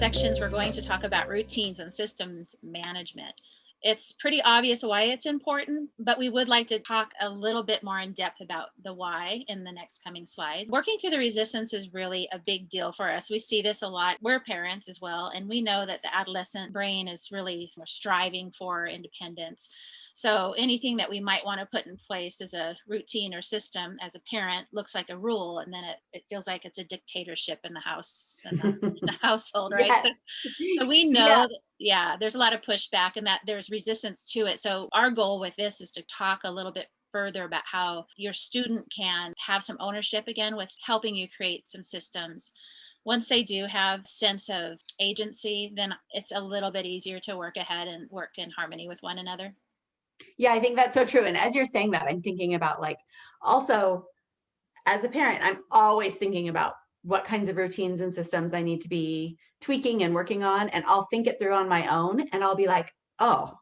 sections, we're going to talk about routines and systems management. It's pretty obvious why it's important, but we would like to talk a little bit more in depth about the why in the next coming slide. Working through the resistance is really a big deal for us. We see this a lot. We're parents as well, and we know that the adolescent brain is really striving for independence. So anything that we might want to put in place as a routine or system as a parent looks like a rule, and then it feels like it's a dictatorship in the house and the household, right? Yes. So we Yeah. know that, yeah, there's a lot of pushback and that there's resistance to it. So our goal with this is to talk a little bit further about how your student can have some ownership again with helping you create some systems. Once they do have sense of agency, then it's a little bit easier to work ahead and work in harmony with one another. Yeah, I think that's so true. And as you're saying that, I'm thinking about like also as a parent, I'm always thinking about what kinds of routines and systems I need to be tweaking and working on. And I'll think it through on my own and I'll be like, oh,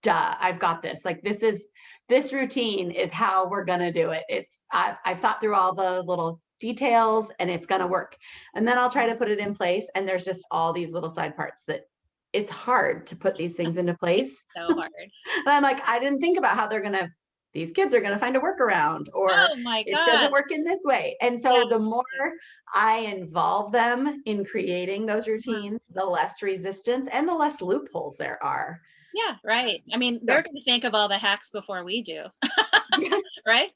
duh, I've got this. Like this routine is how we're gonna do it. I've thought through all the little details and it's gonna work. And then I'll try to put it in place. And there's just all these little side parts that it's hard to put these things into It's place. so hard. And I'm like, I didn't think about how these kids are gonna find a workaround, or Oh my it God. doesn't work in this way. And Yeah. so the more I involve them in creating those routines, the less resistance and the less loopholes there are. Yeah, right. I mean, So they're going to think of all the hacks before we do, yes, right?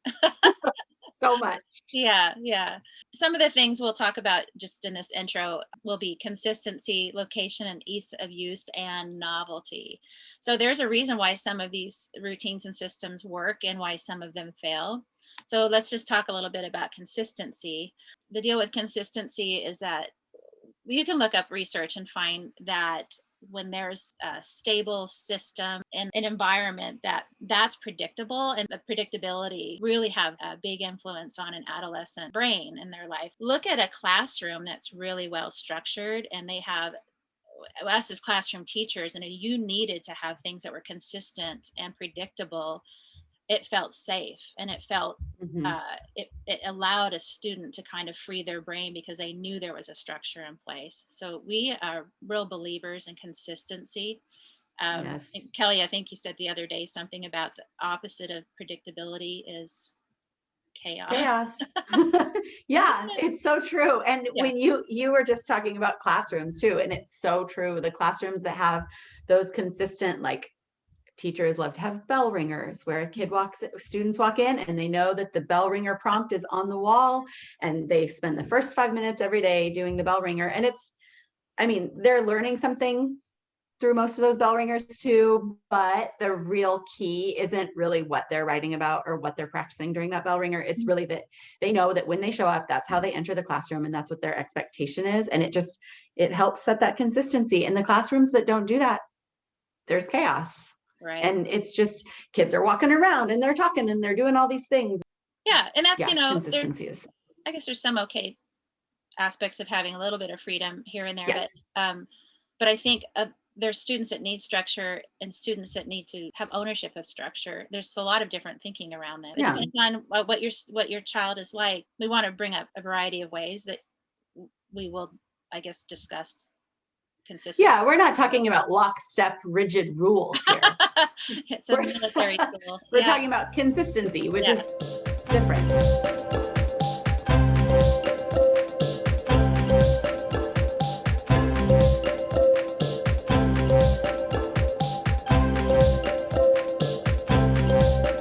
so much. Yeah, yeah. Some of the things we'll talk about just in this intro will be consistency, location, and ease of use, and novelty. So there's a reason why some of these routines and systems work and why some of them fail. So let's just talk a little bit about consistency. The deal with consistency is that you can look up research and find that when there's a stable system and an environment that's predictable, and the predictability really have a big influence on an adolescent brain in their life. Look at a classroom that's really well structured, and they have us as classroom teachers, and you needed to have things that were consistent and predictable. It felt safe, and it felt Mhm. it allowed a student to kind of free their brain because they knew there was a structure in place. So we are real believers in consistency. Yes. Kelly, I think you said the other day something about the opposite of predictability is chaos. Chaos. Yeah, it's so true. And Yeah. when you were just talking about classrooms too, and it's so true. The classrooms that have those consistent, like, teachers love to have bell ringers where students walk in and they know that the bell ringer prompt is on the wall, and they spend the first 5 minutes every day doing the bell ringer. And I mean, they're learning something through most of those bell ringers too, but the real key isn't really what they're writing about or what they're practicing during that bell ringer. It's really that they know that when they show up, that's how they enter the classroom and that's what their expectation is. And it helps set that consistency. In the classrooms that don't do that, there's chaos. Right. And it's just kids are walking around and they're talking and they're doing all these things. Yeah, and that's, Yeah, there, consistency is. I guess there's some okay aspects of having a little bit of freedom here and there, Yes. but I think there's students that need structure and students that need to have ownership of structure. There's a lot of different thinking around that. It Yeah. depends on what your child is like. We want to bring up a variety of ways that we will, I guess, discuss consistency. Yeah. We're not talking about lockstep, rigid rules here. It's a We're, military school. we're Yeah, talking about consistency, which yeah. is different.